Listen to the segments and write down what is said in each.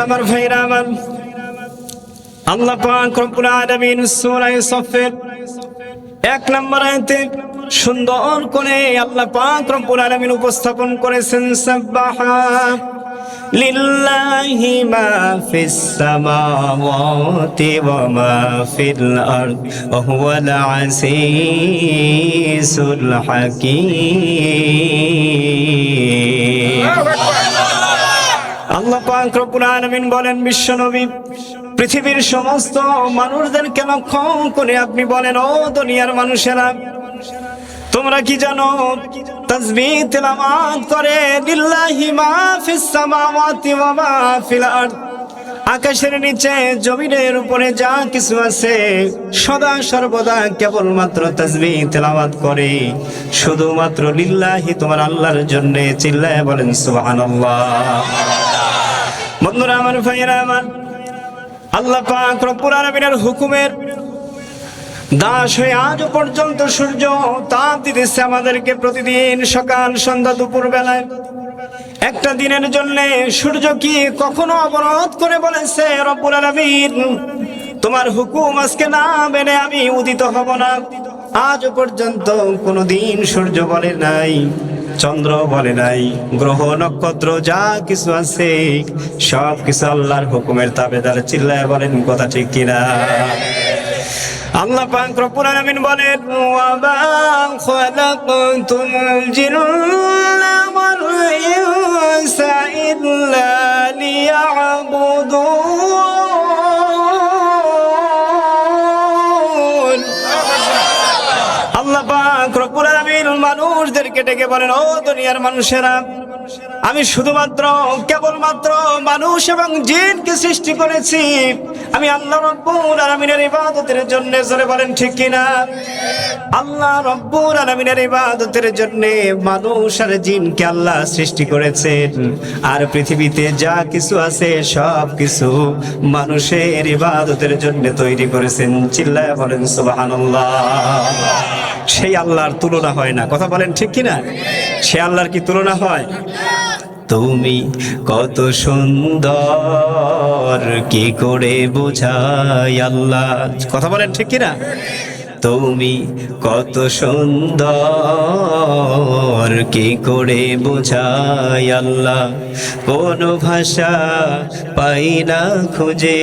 আমার ভাইরা আমার, আল্লাহ পাক রব্বুল আলামিন সূরা সফের 1 নম্বর আয়াতে সুন্দর করে আল্লাহ পাক রব্বুল আলামিন উপস্থাপন করেছেন, সাব্বাহা লিল্লাহি মা ফিস সামাওয়াতি ওয়া মা ফিল আরদ ওয়া হুয়াল আজিজুল হাকীম। আল্লাহ পাক রব্বুল আলামিন বলেন, বিশ্বনবী পৃথিবীর সমস্ত মানুষদেরকে লক্ষ্য করে আপনি বলেন, ও দুনিয়ার মানুষেরা, তোমরা কি জানো তাসবিহ তেলাওয়াত করে লিল্লাহি মা ফিস সামাওয়াতি ওয়া মা ফিল আরদ, আকাশের নিচে জমিনের উপরে যা কিছু আছে সদা সর্বদা কেবলমাত্র তাসবিহ তেলাওয়াত করে, শুধুমাত্র লিল্লাহি তোমার আল্লাহর জন্য। চিল্লায়ে বলেন সুবহানাল্লাহ। বন্ধুরা আমার, ভাইয়েরা আমার, আল্লাহ পাক রব্বুল আলামিনের হুকুমের দাস হয়ে আজ পর্যন্ত সূর্য তাপ দিতেছে আমাদেরকে প্রতিদিন সকাল সন্ধ্যা দুপুর বেলায়। একটা দিনের জন্য সূর্য কি কখনো অবরোধ করে বলেছে, রব্বুল আলামিন তোমার হুকুম আজকে না মেনে আমি উদিত হব না? আজ পর্যন্ত কোনোদিন সূর্য বলে নাই, চন্দ্র বলে নাই, গ্রহ নক্ষত্র যা কিছু আছে সব কিছু আল্লাহর হুকুমের তাবেদার। চিল্লায় বলেন কথা ঠিক কিনা? আল্লাহ পাক রব্বুল আলামিন বলেন, ওয়া মা খালাকতুল জিন্না ওয়াল ইনসা ইল্লা লিয়াবুদুন। আল্লাহ পাক রব্বুল আলামিন মানুষদেরকে ডেকে বলেন, ও দুনিয়ার মানুষেরা, আমি শুধুমাত্র কেবলমাত্র মানুষ এবং জিনকে সৃষ্টি করেছি আমি আল্লাহ রব্বুল আলামিনের ইবাদতের জন্য। জোরে বলেন ঠিক কিনা? আল্লাহ রব্বুল আলামিনের ইবাদতের জন্য মানুষ আর জিনকে আল্লাহ সৃষ্টি করেছেন, আর পৃথিবীতে যা কিছু আছে সব কিছু মানুষের ইবাদতের জন্য তৈরি করেছেন। চিল্লায় বলেন সুবহানাল্লাহ। সেই আল্লাহর তুলনা হয় না। কথা বলেন ঠিক কিনা? সে আল্লাহর কি তুলনা হয়? তুমি কত সুন্দর, কি করে বোঝাই আল্লাহ? কথা বলেন ঠিক কিনা? তুমি কত সুন্দর, কি করে বোঝাই আল্লাহ? কোন ভাষা পাই না খুঁজে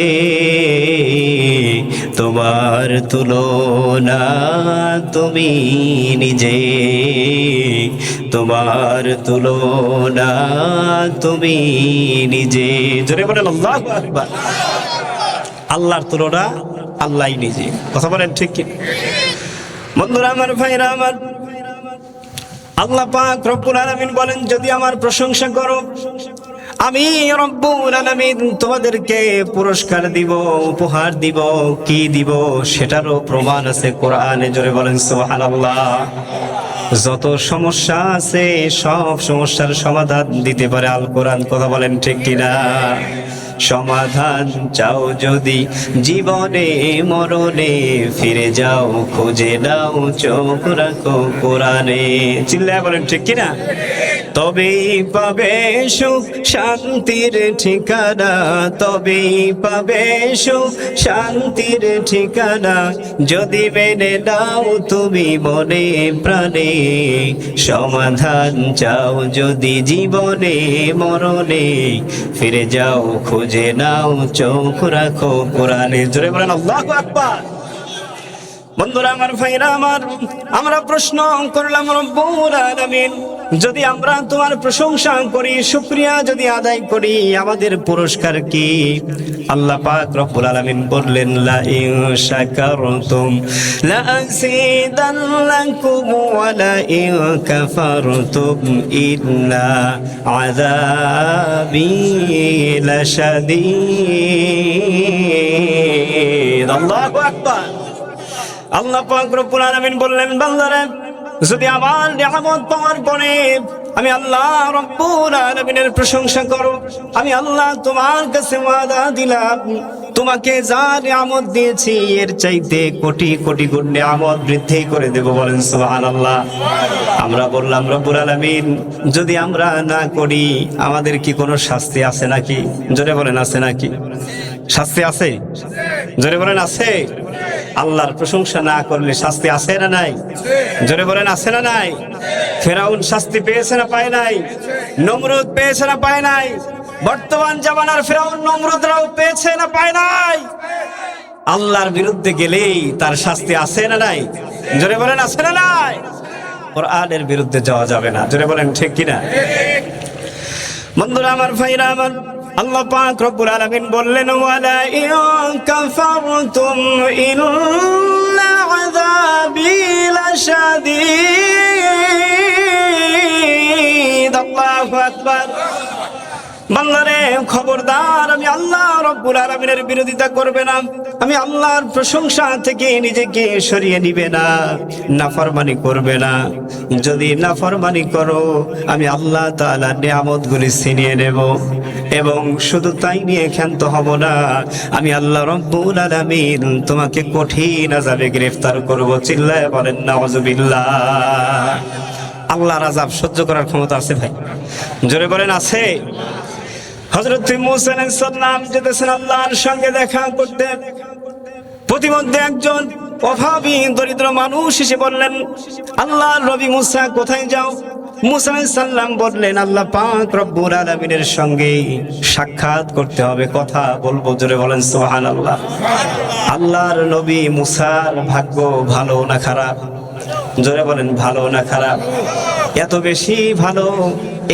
তোমার তুলনা তুমি নিজে, তোমার তুলনা তুমি নিজে। জোরে বলেন আল্লাহু আকবার। আল্লাহর তুলনা আল্লাহই নিজে। কথা বলেন ঠিক কি? বন্ধুরা আমার, ভাইরা আমার, আল্লাহ পাক রব্বুল আলামিন বলেন, যদি আমার প্রশংসা করো আমি রব্বুল আলামিন তোমাদেরকে পুরস্কার দিব, উপহার দিব। কি দিব সেটারও প্রমাণ আছে কোরআনে। জোরে বলেন সুবহানাল্লাহ। যত সমস্যা আছে সব সমস্যার সমাধান দিতে পারে আল কোরআন। কথা বলেন ঠিক কিনা? সমাধান চাও যদি জীবনে মরণে, ফিরে যাও খুঁজে নাও, চোখ রাখো কোরআনে। চিল্লায় বলেন ঠিক কিনা? তবেই পাবে সুখ শান্তির ঠিকানা, তবেই পাবে সুখ শান্তির ঠিকানা, যদি মেনে নাও তুমি মনে প্রাণে। সমাধান চাও যদি জীবনে মরণে, ফিরে যাও খুঁজে নাও, চোখ রাখো কোরআনে। জোরে বলেন আল্লাহু আকবার। বন্ধুরা আমার, ভাইরা আমার, আমরা প্রশ্ন করলাম, রব্বুল আলামিন যদি আমরা তোমার প্রশংসা করি, শুকরিয়া যদি আদায় করি, আমাদের পুরস্কার কি? আল্লাহ পাক রব্বুল আলামিন বললেন, লা ইন শাকারতুম লা আযীদান্নাকুম ওয়া লা ইন কাফারতুম ইন্না আযাবি লাশাদীদ। আল্লাহু আকবার। আল্লাহ পাক রব্বুল আলামিন বললেন, বান্দারে, যদি আমার নিয়ামত পাওয়ার পরে আমি আল্লাহ রব্বুল আলামিনের প্রশংসা করো, আমি আল্লাহ তোমার কাছে ওয়াদা দিলাম তোমাকে যা নিয়ামত দিয়েছি এর চাইতে কোটি কোটি গুণ নিয়ামত বৃদ্ধি করে দেব। বলেন সুবহানাল্লাহ। আমরা বললাম রব্বুল আলামিন যদি আমরা না করি আমাদের কি কোনো শাস্তি আছে নাকি? জোরে বলেন আছে নাকি? শাস্তি আছে? জোরে বলেন আছে? আল্লাহর প্রশংসা না করলে শাস্তি আছে না নাই? জোরে বলেন আছে না নাই? ফেরাউন শাস্তি পেয়েছে না পায় নাই? নমরুদ পেয়েছে না পায় নাই? বর্তমান জামানার ফেরাউন নমরুদরাও পেয়েছে না পায় নাই? আল্লাহর বিরুদ্ধে গেলেই তার শাস্তি আছে না নাই? জোরে বলেন আছে না নাই? কোরআনের বিরুদ্ধে যাওয়া যাবে না। জোরে বলেন ঠিক কিনা? বন্ধুরা আমার, ভাইরা আমার, আল্লাহ পাক রব্বুল আলামিন বললেন ওয়ালা ইন কাফারতুম ইন্না আযাবি লাশাদীদ। আল্লাহু আকবার। বান্দারে খবরদার, আমি আল্লাহ রব্বুল আলামিনের বিরোধিতা করবে না, আমি আল্লাহর প্রশংসা থেকে নিজেকে সরিয়ে নিবে না, নাফরমানি করবে না। যদি নাফরমানি করো আমি আল্লাহ তাআলার নিয়ামতগুলি ছিনিয়ে নেব, এবং শুধু তাই নিয়ে ক্ষান্ত হব না, আমি আল্লাহ রব্বুল আলামিন তোমাকে কঠিন আযাবে গ্রেফতার করব। চিল্লায়ে বলেন নাউযুবিল্লাহ। আল্লাহর আযাব সহ্য করার ক্ষমতা আছে ভাই? জোরে বলেন আছে? হযরত মূসা আলাইহিস সালাম যেতেছেন আল্লাহর সঙ্গে দেখা করতে। প্রতিমধ্যে একজন অভাবী দরিদ্র মানুষ এসে বললেন, আল্লাহর নবী মূসা কোথায় যাও? মূসা আলাইহিস সালাম বললেন, আল্লাহ পাক রব্বুল আলামিনের সঙ্গে সাক্ষাৎ করতে হবে, কথা বলবো। জোরে বলেন সুবহানাল্লাহ। আল্লাহর নবী মূসার ভাগ্য ভালো না খারাপ? জোরে বলেন ভালো না খারাপ? এত বেশি ভালো,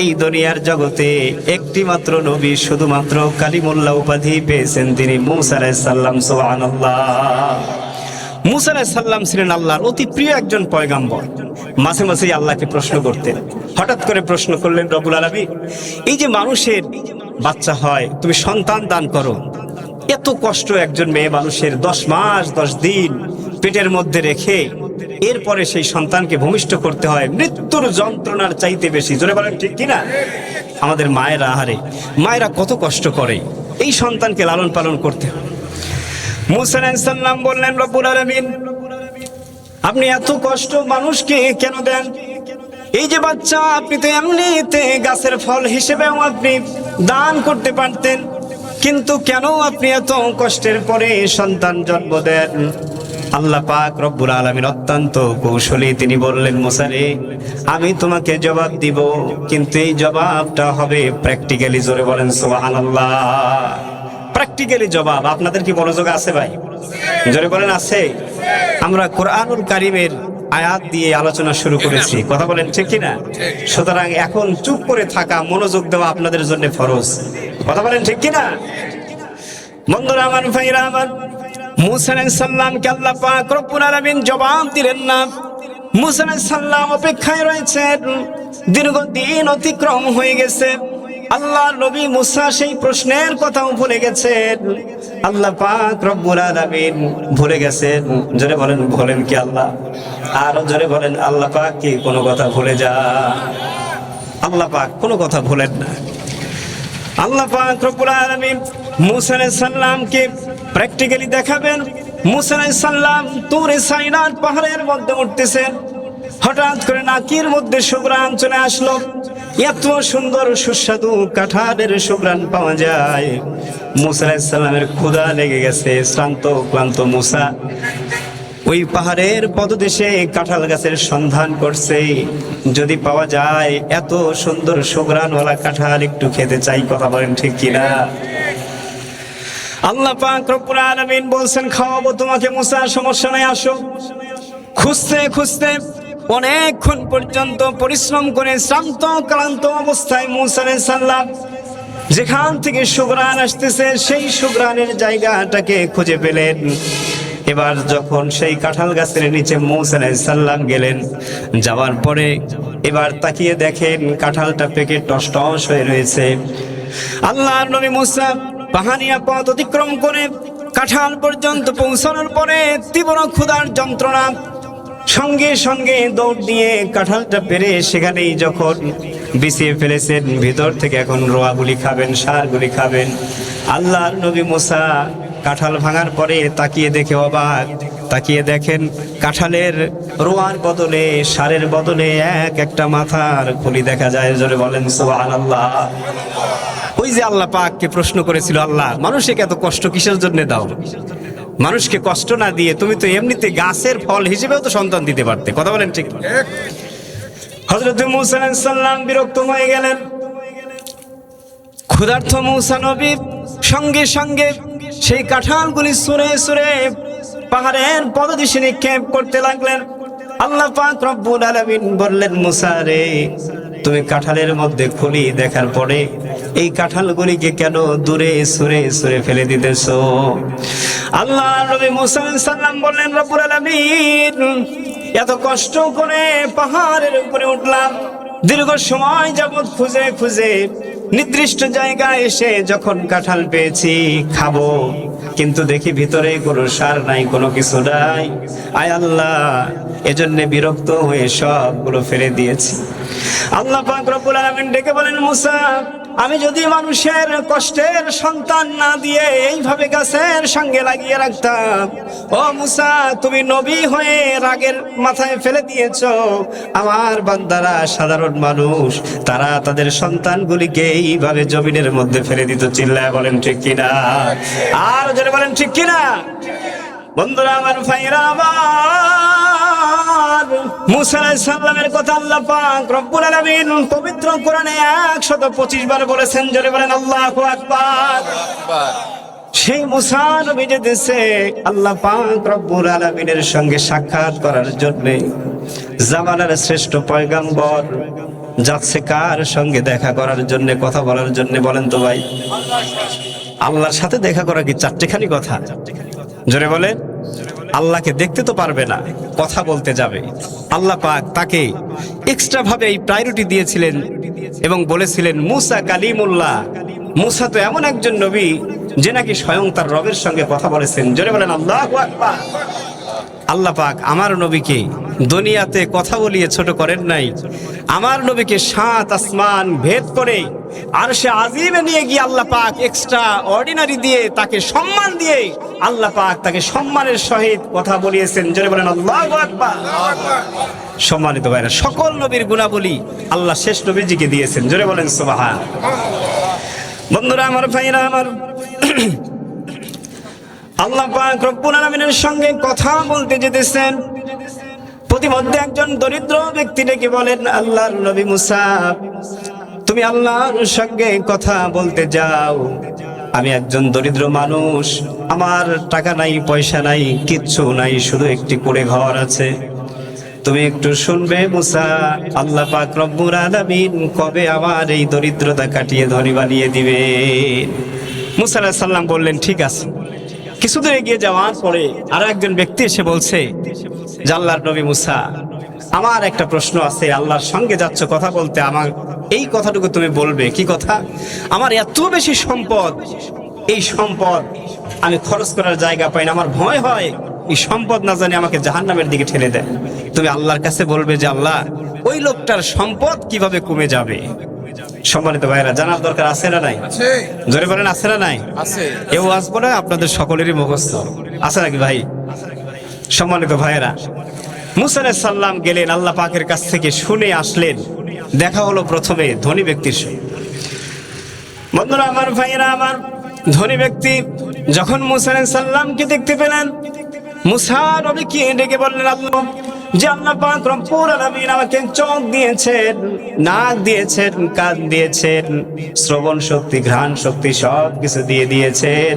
এই দুনিয়ার জগতে একটি মাত্র নবী শুধুমাত্র কালিমুল্লাহ উপাধি পেয়েছেন, তিনি মূসা আলাইহিস সালাম। সুবহানাল্লাহ। মূসা আলাইহিস সালাম ছিলেন আল্লাহর অতি প্রিয় একজন পয়গাম্বর। মাঝে মাঝে আল্লাহকে প্রশ্ন করতেন। হঠাৎ করে প্রশ্ন করলেন রব্বুল আলামিন, এই যে মানুষের বাচ্চা হয়, তুমি সন্তান দান করো, এত কষ্ট একজন মেয়ে মানুষের 10 মাস 10 দিন পেটের মধ্যে রেখে এরপরে সেই সন্তানকে ভূমিষ্ঠ করতে হয়, মৃত্যুর যন্ত্রণার চাইতে বেশি। জোরে বলেন ঠিক কিনা? আমাদের মায়েরা, আহারে মায়েরা কত কষ্ট করে এই সন্তানকে লালন পালন করতে। মূসা আলাইহিস সালাম বললেন, রব্বুল আলামিন আপনি এত কষ্ট মানুষকে কেন দেন? এই যে বাচ্চা, আপনি তো এমনিতে গাছের ফল হিসেবেও আপনি দান করতে পারতেন, কিন্তু কেন আপনি এত কষ্টের পরে সন্তান জন্ম দেন? আল্লাহ পাক রব্বুল আলামিন অত্যন্ত কৌশলী, তিনি বললেন, মূসা রে, আমি তোমাকে জবাব দিব, কিন্তু এই জবাবটা হবে প্র্যাকটিক্যালি। জোরে বলেন সুবহানাল্লাহ। প্র্যাকটিক্যালি জবাব। আপনাদের কি মনোযোগ আছে ভাই? জোরে বলেন আছে? আমরা কোরআনুল কারীমের আয়াত দিয়ে আলোচনা শুরু করেছি, কথা বলেন ঠিক কিনা? সুতরাং এখন চুপ করে থাকা, মনোযোগ দেওয়া আপনাদের জন্য ফরজ, কথা বলেন ঠিক কিনা? বন্ধুরা আমার, ভাইরা আমার, মূসা আলাইহিস সালামকে আল্লাহ পাক রব্বুল আলামিন জবাব দিলেন না। মূসা আলাইহিস সালাম অপেক্ষায় রয়েছেন। দীর্ঘদিন অতিক্রম হয়ে গেছে, আল্লাহর নবী মূসা সেই প্রশ্নের কথাও ভুলে গেছেন। আল্লাহ পাক রব্বুল আলামিন ভুলে গেছেন। জোরে বলেন ভুলেন কি আল্লাহ? আরো জোরে বলেন, আল্লাহ পাক কি কোনো কথা ভুলে যায়? আল্লাহ পাক কোনো কথা ভুলেন না। আল্লাহ পাক রব্বুল আলামিন মূসা আলাইহিস সালামকে প্র্যাকটিক্যালি দেখাবেন। মূসা আলাইহিস সালাম তুর সাইনার পাহাড়ের মধ্যে উঠতেছেন। হঠাৎ করে নাকির মধ্যে সুঘ্রাণ চলে আসলো। এত সুন্দর সুস্বাদু কাঁঠালের সুঘ্রাণ পাওয়া যায়। মূসা আলাইহিস সালামের ক্ষুধা লেগে গেছে। শ্রান্ত ক্লান্ত মূসা ওই পাহাড়ের পদদেশে কাঁঠাল গাছের সন্ধান করছে, যদি পাওয়া যায় এত সুন্দর সুঘ্রাণওয়ালা কাঁঠাল একটু খেতে চাই, কথা বলেন ঠিক কিনা? আল্লাহ পাক রব্বুল আলামিন বলছেন, খাওয়াবো তোমাকে মূসা, সমস্যা নাই, আসো। খুঁজতে খুঁজতে অনেকক্ষণ পর্যন্ত পরিশ্রম করে শ্রান্ত ক্লান্ত অবস্থায় মূসা আলাইহিস সালাম যেখান থেকে সুঘ্রাণ আসতেছে সেই সুঘ্রাণের জায়গাটাকে খুঁজে পেলেন। এবার যখন সেই কাঁঠাল গাছের নিচে মূসা আলাইহিস সালাম গেলেন, যাওয়ার পরে এবার তাকিয়ে দেখেন কাঁঠালটা পেকে টস টস হয়ে রয়েছে। আল্লাহর নবী মূসা পাহাড়িয়া পথ অতিক্রম করে কাঁঠাল পর্যন্ত পৌঁছানোর পরে তীব্র ক্ষুধার যন্ত্রণা, সঙ্গে সঙ্গে দৌড় দিয়ে কাঁঠালটা পেরে সেখানেই যখন বিছিয়ে ফেলেছেন, ভিতর থেকে এখন রোয়াগুলি খাবেন, সারগুলি খাবেন। আল্লাহর নবী মূসা কাঁঠাল ভাঙার পরে তাকিয়ে দেখে অবাক, তাকিয়ে দেখেন কাঁঠালের রোয়ার বদলে, সারের বদলে একটা মাথার খুলি দেখা যায়। জোরে বলেন সুবহানাল্লাহ। ওই যে আল্লাহ পাককে প্রশ্ন করেছিল, আল্লাহ মানুষকে এত কষ্ট কিসের জন্য দাও? মানুষকে কষ্ট না দিয়ে তুমি তো এমনিতে গাছের ফল হিসেবেও তো সন্তান দিতে পারতে। কথা বলেন ঠিক? হযরত মূসা আলাইহিস সালাম বিরক্ত হয়ে গেলেন। ক্ষুধার্ত মূসা নবী সঙ্গে সঙ্গে সেই কাঁঠালগুলি ছুঁড়ে ছুঁড়ে পাহাড়ের পদদেশে নিক্ষেপ করতে লাগলেন। আল্লাহ পাক রব্বুল আলামিন বললেন, মূসা রে, তুমি কাঁঠালের মধ্যে খুলি দেখার পরে এই কাঁঠালগুলিকে কেন দূরে ছুঁড়ে ছুঁড়ে ফেলে দিতেছো? আল্লাহ নবী মূসা আলাইহিস সালাম বললেন, রব্বুল আলামিন, এত কষ্ট করে পাহাড়ের উপরে উঠলাম, দীর্ঘ সময় যাবত খুঁজে খুঁজে নির্দিষ্ট জায়গায় এসে যখন কাঁঠাল পেয়েছি খাবো, কিন্তু দেখি ভিতরে কোনো সার নাই, কোনো কিছু নাই। আয় আল্লাহ, এজন্য বিরক্ত হয়ে সবগুলো ফেলে দিয়েছি। আল্লাহ পাক রব্বুল আলামিন ডেকে বলেন, মূসা, আমি যদি মানুষের কষ্টের সন্তান না দিয়ে এইভাবে গাছের সঙ্গে লাগিয়ে রাখতাম, ও মূসা, তুমি নবী হয়ে রাগের মাথায় ফেলে দিয়েছো। আমার বান্দারা সাধারণ মানুষ, তারা তাদের সন্তানগুলিকে এইভাবে জমিনের মধ্যে ফেলে দিত। চিল্লায় বলেন ঠিক কিনা? আর জোরে বলেন ঠিক কিনা? বন্ধুরা আমার, ভাইরা আমার, মূসা আলাইহিস সালামের কথা আল্লাহ পাক রব্বুল আলামিন পবিত্র কোরআনে 125 বার বলেছেন। জোরে বলেন আল্লাহু আকবার। সেই মূসা নবী যেতেছে আল্লাহ পাক রব্বুল আলামিনের সঙ্গে সাক্ষাৎ করার জন্য। জামানার শ্রেষ্ঠ পয়গম্বর যাচ্ছে কার সঙ্গে দেখা করার জন্য, কথা বলার জন্য? বলেন তো ভাই, আল্লাহর সাথে দেখা করা কি চারটেখানি কথা? জোরে বলেন। আল্লাহকে দেখতে তো পারবে না, কথা বলতে যাবে। আল্লাহ পাক তাকে এক্সট্রা ভাবে এই প্রায়োরিটি দিয়েছিলেন এবং বলেছিলেন, মূসা কালিমুল্লাহ, মূসা তো এমন একজন নবী যে নাকি স্বয়ং তার রবের সঙ্গে কথা বলেছেন। জোরে বলেন আল্লাহু আকবার। আল্লাহ পাক আমার নবীকে দুনিয়াতে কথা বলিয়ে ছোট করেন নাই। আমার নবীকে 7 আসমান ভেদ করে আরশে আজিমে নিয়ে গিয়ে আল্লাহ পাক এক্সট্রা অর্ডিনারি দিয়ে তাকে সম্মান দিয়ে আল্লাহ পাক তাকে সম্মানের সহিত কথা বলিয়েছেন। জোরে বলেন আল্লাহু আকবার। সম্মানিত ভাইরা, সকল নবীর গুণাবলী আল্লাহ শেষ নবীজিকে দিয়েছেন। জোরে বলেন সুবহান। বন্ধুরা আমার, ভাইরা আমার, আল্লাহ পাক রব্বুল আলামিনের সঙ্গে কথা বলতে যেতেছেন। প্রতিমধ্যে একজন দরিদ্র ব্যক্তি ডেকে বলেন, আল্লাহর নবী মূসা, তুমি আল্লাহর সঙ্গে কথা বলতে যাও। আমি একজন দরিদ্র মানুষ, আমার টাকা নাই, পয়সা নাই, কিচ্ছু নাই, শুধু একটি কুঁড়ে ঘর আছে। তুমি একটু শুনবে মূসা, আল্লাহ পাক রব্বুল আলামিন কবে আমার এই দরিদ্রতা কাটিয়ে ধনী বানিয়ে দিবে? মূসা আলাইহিস সালাম বললেন, ঠিক আছে। কিছু দূর এগিয়ে যাওয়ার পরে আর একজন ব্যক্তি এসে বলছে, যে আল্লাহর নবী মূসা, আমার একটা প্রশ্ন আছে। আল্লাহর সঙ্গে যাচ্ছ কথা বলতে, আমার এই কথাটুকু তুমি বলবে। কি কথা? আমার এত বেশি সম্পদ, এই সম্পদ আমি খরচ করার জায়গা পাই না, আমার ভয় হয় এই সম্পদ না জানি আমাকে জাহান্নামের দিকে ঠেলে দেয়। তুমি আল্লাহর কাছে বলবে যে আল্লাহ, ওই লোকটার সম্পদ কিভাবে কমে যাবে। সম্মানিত ভাইরা, জানার দরকার আছে না নাই? জোরে বলেন আছে না নাই? এও আসবো না, আপনাদের সকলেরই মুখস্থ আছে নাকি ভাই? সম্মানিত ভাইরা, মূসা আলাইহিস সালাম গেলেন আল্লাহ পাকের কাছ থেকে, শুনে আসলেন। দেখা হলো প্রথমে ধনী ব্যক্তির সঙ্গে। বন্ধুরা আমার, ভাইরা আমার, ধনী ব্যক্তি যখন মূসা আলাইহিস সালামকে দেখতে পেলেন, মূসা নবীকে ডেকে বললেন, আল্লাহ, যে আল্লাহ পাক রব্বুল আলামিন আমাকে চোখ দিয়েছেন, নাক দিয়েছেন, কান দিয়েছেন, শ্রবণ শক্তি, ঘ্রাণ শক্তি সব কিছু দিয়ে দিয়েছেন,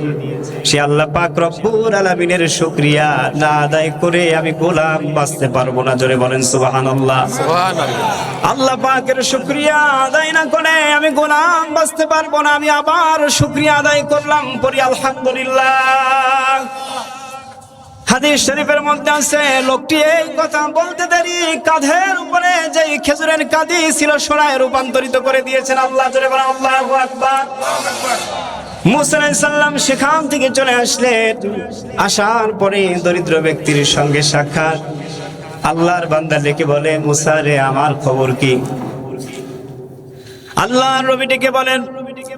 সে আল্লাহ পাক রব্বুল আলামিনের শুকরিয়া না আদায় করে আমি গোলাম বাঁচতে পারবো না। জোরে বলেন সুবহানাল্লাহ। সুবহানাল্লাহ। আল্লাহ পাকের শুকরিয়া আদায় না করে আমি গোলাম বাঁচতে পারবো না। আমি আবার শুকরিয়া আদায় করলাম, পড়ি আলহামদুলিল্লাহ। হাদিস শরীফের মধ্যে আছে, লোকটি এই কথা বলতে দেরি কাঁধের উপরে যে খেজুরের কাঁদি ছিল সোনায় রূপান্তরিত করে দিয়েছেন আল্লাহ। জোরে বলেন আল্লাহু আকবার। মূসা আলাইহিস সালাম সেখান থেকে চলে আসলেন। আসার পরে দরিদ্র ব্যক্তির সঙ্গে সাক্ষাৎ। আল্লাহর বান্দা ডেকে বলে, মূসা রে, আমার খবর কি? আল্লাহর নবী ডেকে বলেন,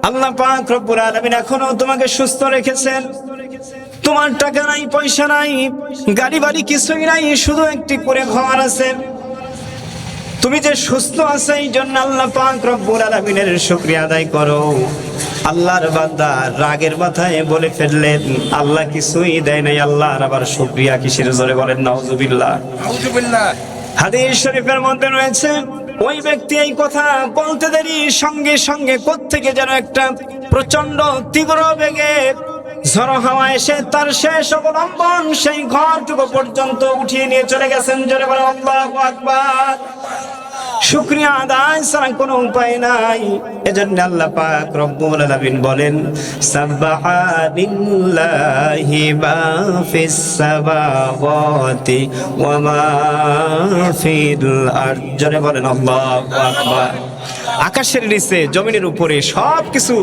আল্লাহ পাক রব্বুল আলামিন এখনো তোমাকে সুস্থ রেখেছেন। তোমার টাকা নাই, পয়সা নাই, গাড়ি বাড়ি কিছুই নাই, শুধু একটি করে ঘর আছে। তুমি যে সুস্থ আছো এই জন্য আল্লাহ পাক রব্বুল আলামিনের শুকরিয়া আদায় করো। আল্লাহর বান্দা রাগের মাথায় বলে ফেললেন আল্লাহ কিছুই দেয় নাই, আল্লাহর আবার শুকরিয়া কিসের? জোরে বলেন নাউজুবিল্লাহ। নাউজুবিল্লাহ। হাদিস শরীফের মধ্যে রয়েছে ওই ব্যক্তি এই কথা বলতে দেরি সঙ্গে সঙ্গে কোত্থেকে যেন একটা প্রচন্ড তীব্র বেগে ঝড়ো হাওয়া এসে তার শেষ অবলম্বন সেই ঘরটুকু পর্যন্ত উঠিয়ে নিয়ে চলে গেছেন। জোরে বলেন আল্লাহু আকবার। শুকরিয়া আদায় ছাড়া কোনো উপায় নাই। এজন্য আল্লাহ পাক রব্বুল আলামিন বলেন সাব্বাহা লিল্লাহি মা ফিস সামাওয়াতি ওয়া মা ফিল আরদ। জোরে বলেন আল্লাহু আকবার। আকাশের নিচে জমিনের উপরে সবকিছু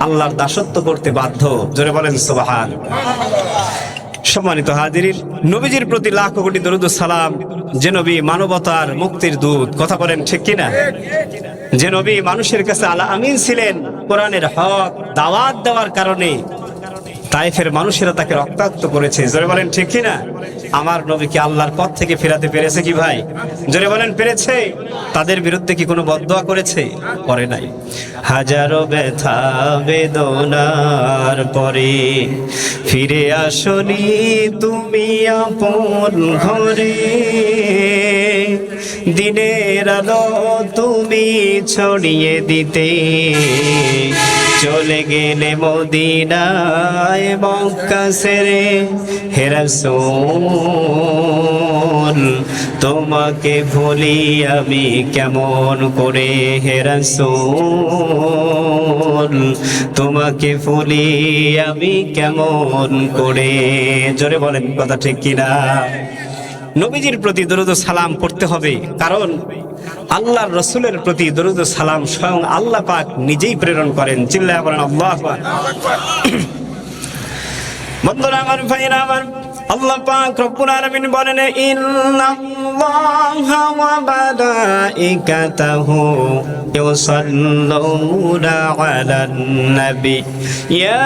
আল্লাহর দাসত্ব করতে বাধ্য। জোরে বলেন সুবহানাল্লাহ। সম্মানিত হাজিরিন, নবীজির প্রতি লাখ কোটি দরুদ ও সালাম। যে নবী মানবতার মুক্তির দূত, কথা বলেন ঠিক কিনা? যে নবী মানুষের কাছে আলা আমিন ছিলেন, কোরআনের হক দাওয়াত দেওয়ার কারণে তায়েফের মানুষেরা তাকে রক্তাক্ত করেছে। জোরে বলেন ঠিক কিনা? আমার নবীকে আল্লাহর পথ থেকে ফেরাতে পেরেছে কি ভাই? জোরে বলেন পেরেছে? তাদের বিরুদ্ধে কি কোনো বদদোয়া করেছে? করে নাই। হাজারো ব্যথা বেদনার পরে ফিরে আসনি তুমি আপন ঘরে, দিনের আলো তুমি ছড়িয়ে দিতে চলে গেলে মদিনায় মক্কা ছেড়ে। হে রাসূল তোমাকে ভুলি আমি কেমন করে? হে রাসূল তোমাকে ভুলি আমি কেমন করে? জোরে বলেন কথা ঠিক কিনা? নবীজির প্রতি দরুদ ও সালাম পড়তে হবে, কারণ আল্লাহর রাসূলের প্রতি দরুদ ও সালাম স্বয়ং আল্লাহ পাক নিজেই প্রেরণ করেন। চিল্লায়া বলেন আল্লাহু আকবার। বন্ধুরা আমার, ভাইরা আমার, আল্লাহ পাক রব্বুল আলামিন বলেন ইন্নাল্লাহা ওয়া মালাইকাতাহু ইউসাল্লুনা আলান নবী ইয়া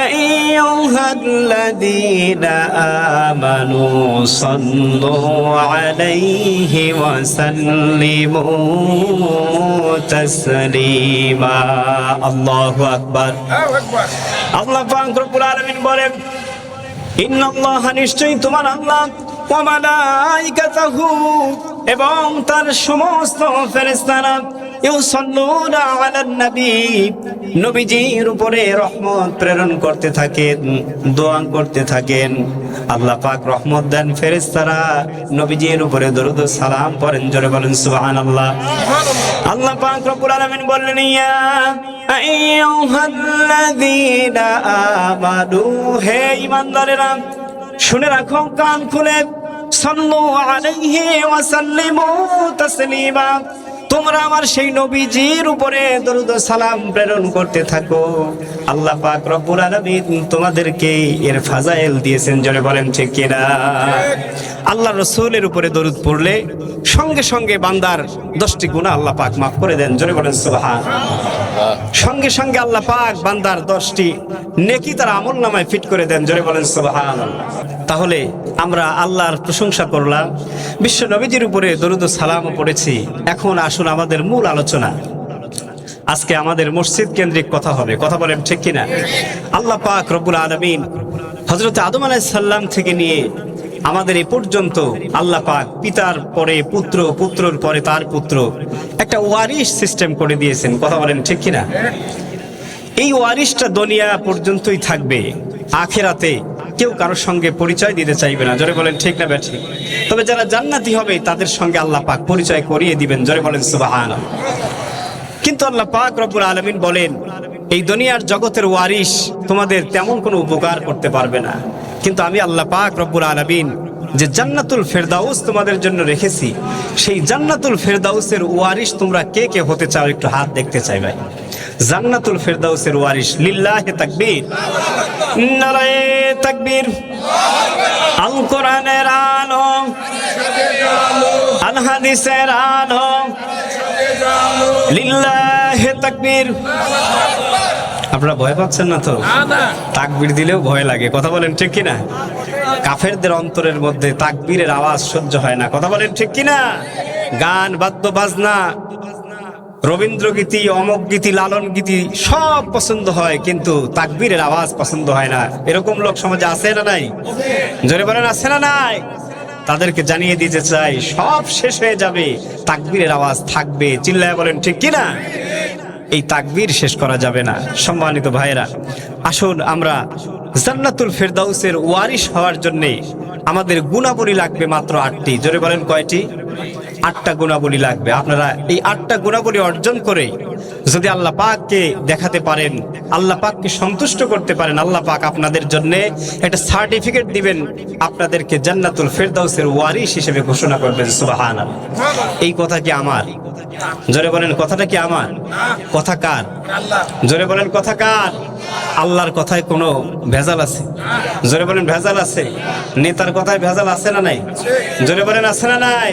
আইয়ুহাল্লাযীনা আমানু সাল্লু আলাইহি ওয়া সাল্লিমু তাসলিমা। আল্লাহু আকবার। আল্লাহ পাক রব্বুল আলামিন বলেন ইন্নাল্লাহ, নিশ্চয়ই তোমার আল্লাহ, ওয়া মালাইকাতাহু, এবং তার সমস্ত ফেরেশতারা, ইউসাল্লুনা আলান নবী, নবীজির উপরে রহমত প্রেরণ করতে থাকেন, দোয়া করতে থাকেন। আল্লাহ পাক রহমত দেন, ফেরেশতারা নবীজির উপরে দরুদ ও সালাম পড়েন। জোরে বলেন সুবহানাল্লাহ। আল্লাহ পাক রব্বুল আলামিন বললেন ইয়া আইয়ুহাল্লাযীনা আমানু, হে ঈমানদারেরা শুনে রাখো কান খুলে, সাল্লু আলাইহি ওয়া সাল্লিমু তাসলিমা, তোমরা আমার সেই নবীজির উপরে দরুদ ও সালাম প্রেরণ করতে থাকো। আল্লাহ পাক রব্বুল আলামিন তোমাদেরকে এর ফাজাইল দিয়েছেন। জোরে বলেন ঠিক কিনা? আল্লাহ রাসূলের উপরে দরুদ পড়লে সঙ্গে সঙ্গে বান্দার 10টি গুনাহ আল্লাহ পাক মাফ করে দেন। জোরে বলেন সুবহানাল্লাহ। সঙ্গে সঙ্গে আল্লাহ পাক বান্দার 10টি নেকি তার আমলনামায় ফিট করে দেন। জোরে বলেন সুবহানাল্লাহ। তাহলে আমরা আল্লাহর প্রশংসা করলাম, বিশ্ব নবীজির উপরে দরুদ ও সালামও পড়েছি। এখন আসুন আমাদের মূল আলোচনা। আজকে আমাদের মসজিদ কেন্দ্রিক কথা হবে। কথা বলেন ঠিক কিনা? আল্লাহ পাক রব্বুল আলামিন হযরত আদম আলাইহিস সালাম থেকে নিয়ে আমাদের এই পর্যন্ত আল্লাহ পাক পিতার পরে পুত্র, পুত্রর পরে তার পুত্র, একটা ওয়ারিশ সিস্টেম করে দিয়েছেন। কথা বলেন ঠিক কিনা? এই ওয়ারিশটা দুনিয়া পর্যন্তই থাকবে, আখিরাতে কেউ কারোর সঙ্গে পরিচয় দিতে চাইবে না। জোরে বলেন ঠিক না ব্যাঠি? তবে যারা জান্নাতি হবে তাদের সঙ্গে আল্লাহ পাক পরিচয় করিয়ে দিবেন। জোরে বলেন সুবহানাল্লাহ। কিন্তু আল্লাহ পাক রব্বুল আলামিন বলেন এই দুনিয়ার জগতের ওয়ারিশ তোমাদের তেমন কোনো উপকার করতে পারবে না, কিন্তু আমি আল্লাহ পাক রব্বুল আলামিন যে জান্নাতুল ফেরদাউস তোমাদের জন্য রেখেছি, সেই জান্নাতুল ফেরদাউসের ওয়ারিশ তোমরা কে কে হতে চাও একটু হাত দেখতে চাই ভাই। জান্নাতুল ফেরদাউসের ওয়ারিশ, লিল্লাহি তাকবীর, নারায়ে তাকবীর। আল কোরআনের আলো, আল হাদিসের আলো, লিল্লাহি তাকবীর। আপনারা ভয় পাচ্ছেন না তো? তাকবীর দিলেও ভয় লাগে, কথা বলেন ঠিক কিনা? কাফেরদের অন্তরের মধ্যে তাকবীরের আওয়াজ সহ্য হয় না, কথা বলেন ঠিক কিনা? গান বাদ্য বাজনা, রবীন্দ্রগীতি, অমক গীতি, লালন গীতি সব পছন্দ হয়, কিন্তু তাকবীরের আওয়াজ পছন্দ হয় না। এরকম লোক সমাজে আছে না নাই? জোরে বলেন আছে না নাই? তাদেরকে জানিয়ে দিতে চাই, সব শেষ হয়ে যাবে, তাকবীরের আওয়াজ থাকবে। চিল্লায় বলেন ঠিক কিনা? এই তাকবীর শেষ করা যাবে না। সম্মানিত ভাইয়েরা, আসুন আমরা জান্নাতুল ফেরদাউসের ওয়ারিশ হওয়ার জন্য আমাদের গুণাবলী লাগবে মাত্র 8টি। জোরে বলেন কয়টি? 8টা গুণাবলী লাগবে। আপনারা এই 8টা গুণাবলী অর্জন করে যদি আল্লাহ পাককে দেখাতে পারেন, আল্লাহ পাককে সন্তুষ্ট করতে পারেন, আল্লাহ পাক আপনাদের জন্য একটা সার্টিফিকেট দিবেন, আপনাদেরকে জান্নাতুল ফেরদাউসের ওয়ারিশ হিসেবে ঘোষণা করবেন। সুবহানাল্লাহ। এই কথা কি আমার? জোরে বলেন কথাটা কি আমার? কথা কার? জোরে বলেন কথা কার? আল্লাহর কথায় কোনো ভেজাল আছে? জোরে বলেন ভেজাল আছে? নেতার কথায় ভেজাল আছে না নাই? জোরে বলেন আছে না নাই?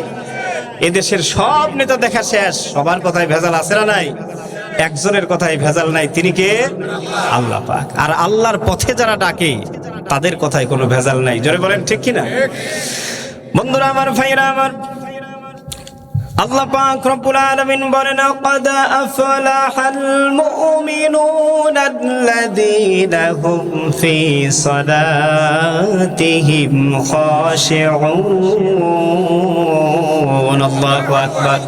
এদেশের সব নেতা দেখা শেষ, সবার কথায় ভেজাল আছে না নাই? একজনের কথায় ভেজাল নাই, তিনি কে? আল্লাহ পাক। আর আল্লাহর পথে যারা ডাকে তাদের কথায় কোনো ভেজাল নাই। জোরে বলেন ঠিক কিনা? বন্ধুরা আমার, ভাইরা আমার, আল্লাহ পাক রব্বুল আলামিন বলেন, ক্বাদ আফলাহাল মুমিনুনা আল্লাযীনা হুম ফি সালাতিহিম খাশিউন। আল্লাহু আকবার।